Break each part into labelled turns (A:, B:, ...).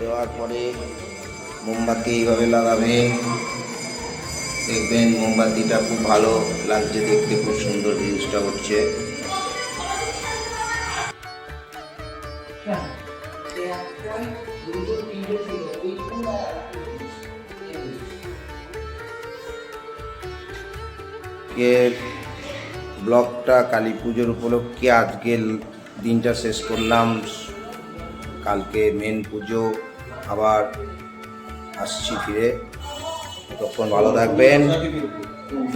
A: দেওয়ার পরে মোমবাতি এইভাবে লাগাবেন, দেখবেন মোমবাতিটা খুব ভালো লাগছে দেখতে, খুব সুন্দর ভিউজটা হচ্ছে। ব্লগটা কালী পুজোর উপলক্ষে আজকের দিনটা শেষ করলাম। কালকে মেন পুজো, আবার আসছি ফিরে। তখন ভালো থাকবেন,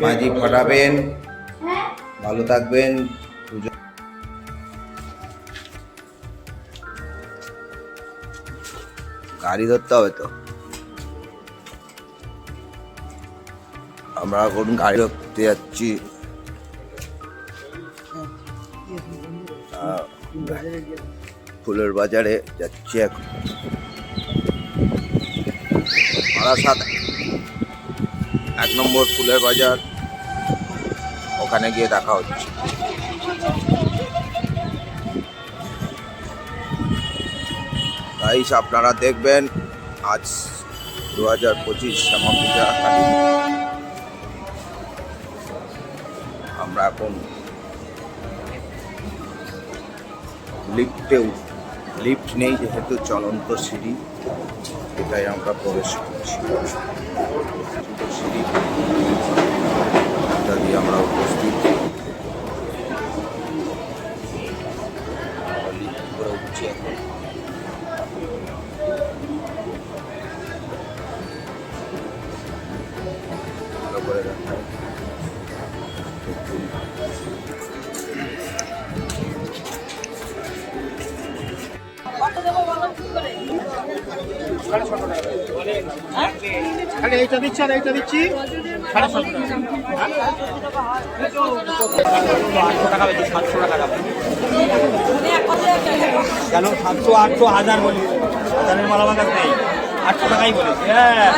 A: বাজি ফাটাবেন, ভালো থাকবেন। পুজো গাড়ি ধরতে হবে তো, আমরা এখন গাড়ি ধরতে যাচ্ছি। ফুলের বাজারে যাচ্ছি এখন, বারাসাত 1 নম্বর ফুলের বাজার, ওখানে গিয়ে দেখা হচ্ছে। গাইস আপনারা দেখবেন, আজ 2025 শ্যামা পূজা। আমরা এখন লিফট নেই যেহেতু চলন্ত সিঁড়ি, এটাই আমরা প্রবেশ করছি। সিঁড়ি এটা দিয়ে আমরা উপস্থিত, লিফট করে উঠছি এখন। ভালো করে দেখায়
B: এইটা দিচ্ছি আর এইটা দিচ্ছি 750 টাকা। 700 টাকা কেন 700 800 1000 বলি, 1000-এর মালা বাগাস নেই, 800 টাকাই বলেছি। হ্যাঁ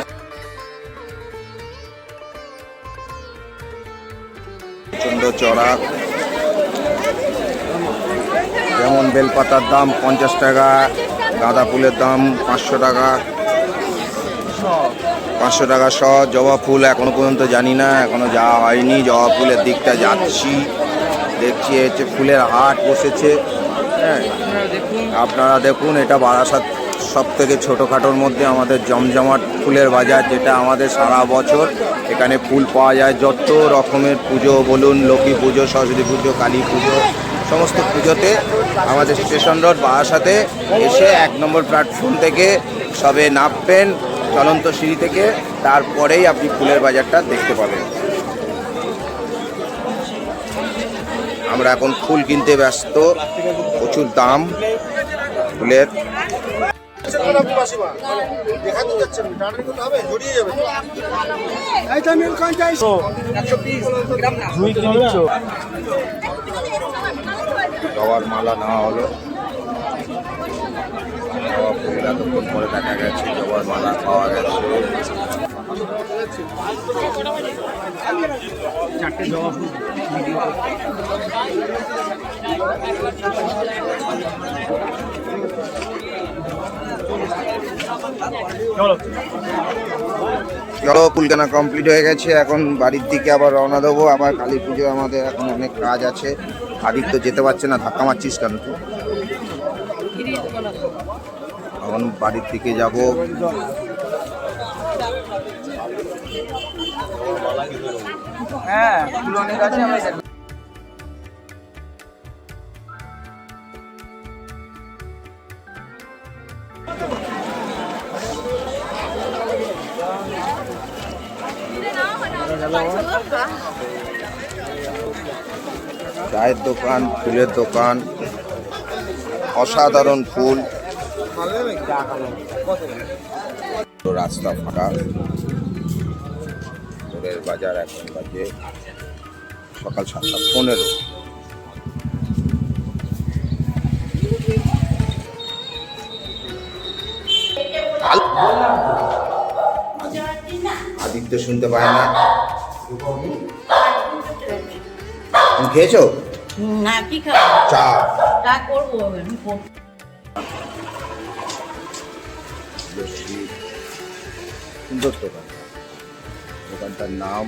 A: প্রচণ্ড চড়া, যেমন বেলপাতার দাম 50 টাকা, গাঁদা ফুলের দাম 500 টাকা, 500 টাকা শ। জবা ফুল এখনো পর্যন্ত জানি না, এখনো যাওয়া হয়নি। জবা ফুলের দিকটা যাচ্ছি, দেখছি হচ্ছে ফুলের হাট বসেছে। হ্যাঁ আপনারা দেখুন, এটা বারাসাত সব থেকে ছোটোখাটোর মধ্যে আমাদের জমজমাট ফুলের বাজার, যেটা আমাদের সারা বছর এখানে ফুল পাওয়া যায়। যত রকমের পুজো বলুন, লক্ষ্মী পুজো, সরস্বতী পুজো, কালী পুজো, সমস্ত পুজোতে আমাদের স্টেশন রোড বারাসাতে এসে 1 নম্বর প্ল্যাটফর্ম থেকে সবে নামবেন, চলন্ত সিঁড়ি থেকে, তারপরেই আপনি ফুলের বাজারটা দেখতে পাবেন। আমরা এখন ফুল কিনতে ব্যস্ত, প্রচুর দাম ফুলের। জবার মালা নেওয়া হলো, জবা ফুল এতক্ষণ পরে দেখা গেছে, জবার মালা পাওয়া গেছে।
B: চারটে জবা ফুল
A: চলো, ফুল কেনা কমপ্লিট হয়ে গেছে, এখন বাড়ির দিকে আবার রওনা দেবো। আবার কালী পুজো আমাদের এখন অনেক কাজ আছে। আদিত্য যেতে পারছে না, ধাক্কা মারছিস কেন তুই? এখন বাড়ির দিকে যাব।
B: হ্যাঁ ফুল অনেক আছে।
A: চায়ের দোকান, ফুলের দোকান, অসাধারণ ফুল, রাস্তা ফাঁকা। ফুলের বাজার এখন বাজে সকাল 7:15। আদিত্য শুনতে পায় না। তুমি খেয়েছো?
C: না, কি খাবো?
A: চা।
C: চা করবো।
A: লস্যি, সুন্দর দোকান। দোকানটার নাম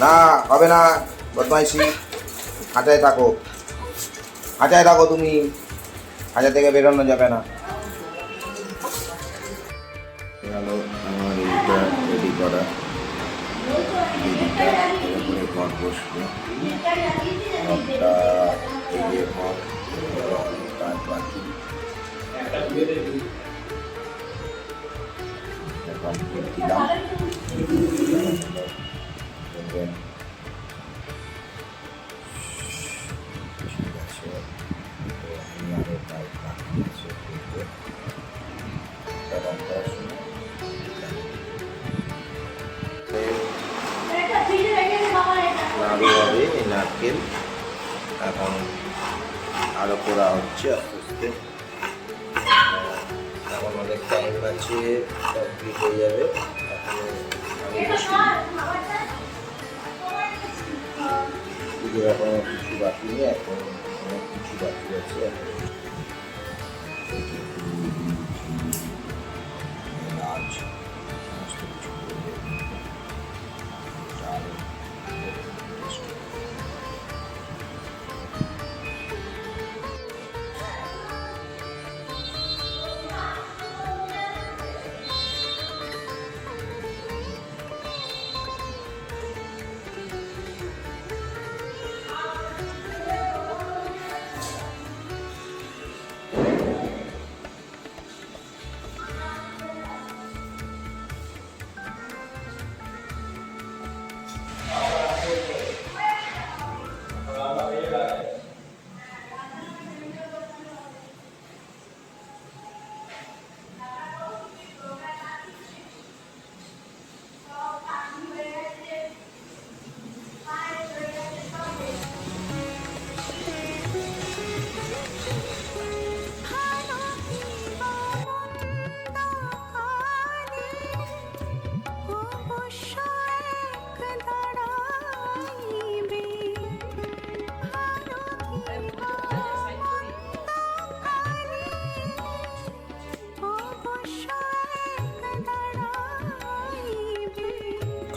A: না হবে না, বদমাইশি। খাঁচায় থাকো, খাঁচায় থাকো তুমি, খাঁচা থেকে বেরোনো যাবে না। গেল আমার এইটা রেডি করা, দিদিটা এরপরে ঘর বসবে, ঘরটা এই যে ঘর, কাজ বাকি কমপ্লিট দিলাম। দেখবেন ঠিক আছে, তো আমি আরও কাজ বাকি আছে করতে। রং করার সময় নাড়ু হবে, এই নারকেল এখন আরও করা হচ্ছে আস্তে আস্তে। এখন অনেক টাইম আছে, কমপ্লিট হয়ে যাবে। এখন আমি পুজোর এখনো কিছু বাকি নেই, এখন অনেক কিছু বাকি আছে। আজ সমস্ত কিছু করবে, চাল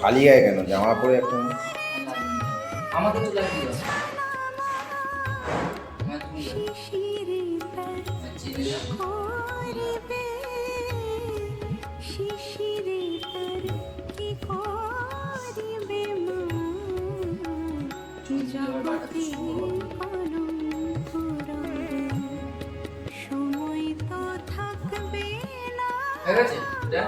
A: খালি গায়ে কেন, জামা পরে একটা
C: আমাকে তো লাগিয়ে দাও।
D: সময় তো থাকবে না,
C: হয়ে গেছে এটা?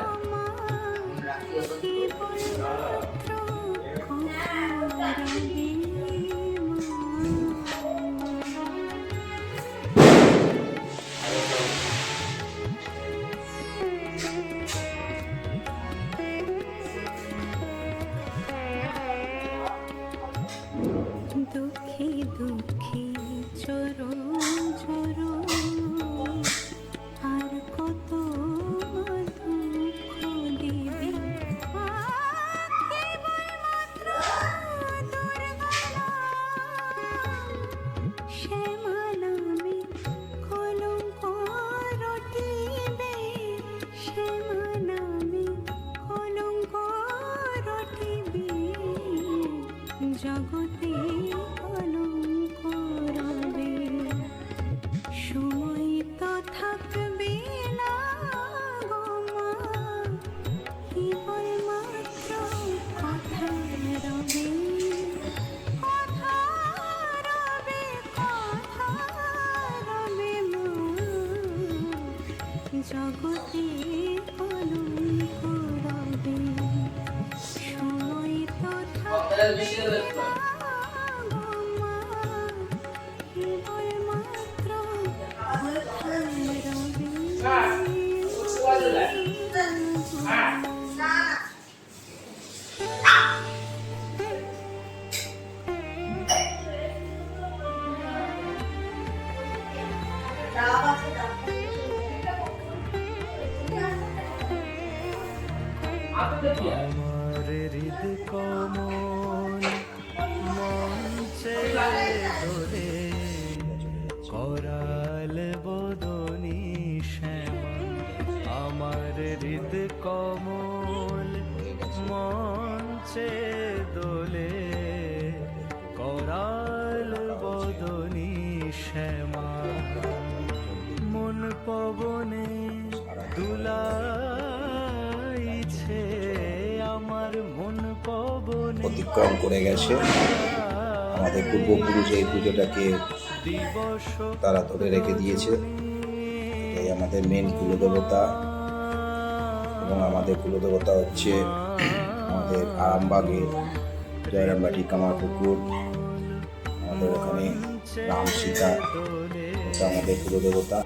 D: দুঃখে দুঃখে চরণ চরণ আর কত দুঃখ দিবে, কেবলমাত্র দুর্বলা শ্যামা নামে কলঙ্ক রটিবে, শ্যামা নামে কলঙ্ক রটিবে, জগতে কলঙ্ক রবে। সময় তো থাকবে না গো মা, কেবলমাত্র কথা রবে, কথা রবে, কথা রবে মা, জগতে কলঙ্ক রবে। সময় তো থাকবে না গো মা, কেবলমাত্র কথা রবে।
E: আমার হৃদ কমল মন ছেড়ে ধরে कराल बदनी श्यामा আমার হৃদ কমল মঞ্চে দোলে করাল বদনি শ্যামা মন পবনে দুলাইছে আমার মন পবনে
A: অতিক্রম করে গেছে। আমাদের পূর্বপুরুষ এই পুজোটাকে
E: দিবস
A: তারা ধরে রেখে দিয়েছে। এই আমাদের মেন কুলদেবতা, এবং আমাদের কুলদেবতা হচ্ছে আমাদের আরামবাগে জয়রামবাটি কামারপুকুর। আমাদের ওখানে রাম সীতা, এটা আমাদের কুলদেবতা।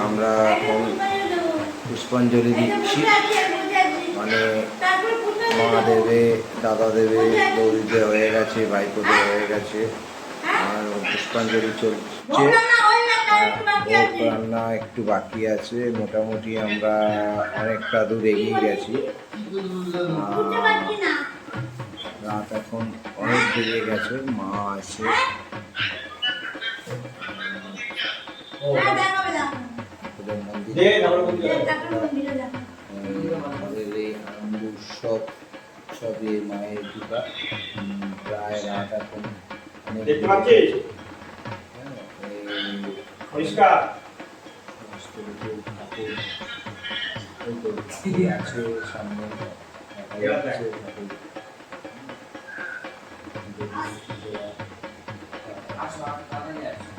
A: আমরা এখন পুষ্পাঞ্জলি দিচ্ছি, মানে মা দেবে, দাদা দেবে, বৌদিতে হয়ে গেছে, ভাইপোদের হয়ে গেছে, আর পুষ্পাঞ্জলি চলছে। ভোগ রান্না একটু বাকি আছে। মোটামুটি আমরা অনেকটা দূর এগিয়ে গেছি। রাত এখন অনেক বেজে গেছে। মা আছে, আমাদের এই আনন্দ উৎসব সবই মায়ের কৃপা। প্রায় রাত এখন অনেক
B: দেখতে পাচ্ছিস? পরিষ্কার
A: সমস্ত কিছু ঠাকুর ওই তো আছে সামনে দেখা যাচ্ছে।
C: আসো আর তাড়াতাড়ি আসো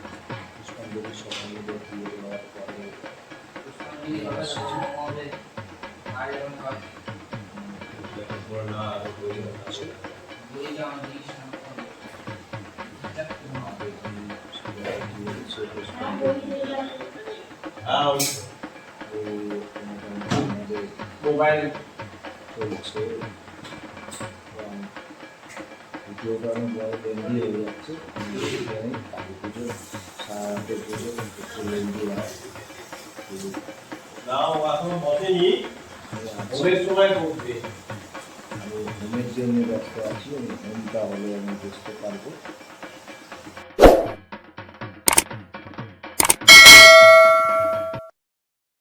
A: পুষ্পাঞ্জলি সকালে দিয়ে দেওয়ার পরে
C: পুষ্পাঞ্জলি হবে আমাদের আর এরকম কাজ
A: আছে।
C: বই যাওয়া জিনিস
B: মোবাইল
A: চলছে। ভিডিওটা অনেক বড় লেন্দি হয়ে যাচ্ছে। কালী পুজো, সারাতের পুজো একটু লেন্দি হয়।
B: নাও এখনো বসেনি, ভোরের সময় বসবে।
A: আমি হোমের জন্য ব্যস্ত আছি। আমি হোমটা হলে আমি বুঝতে পারবো।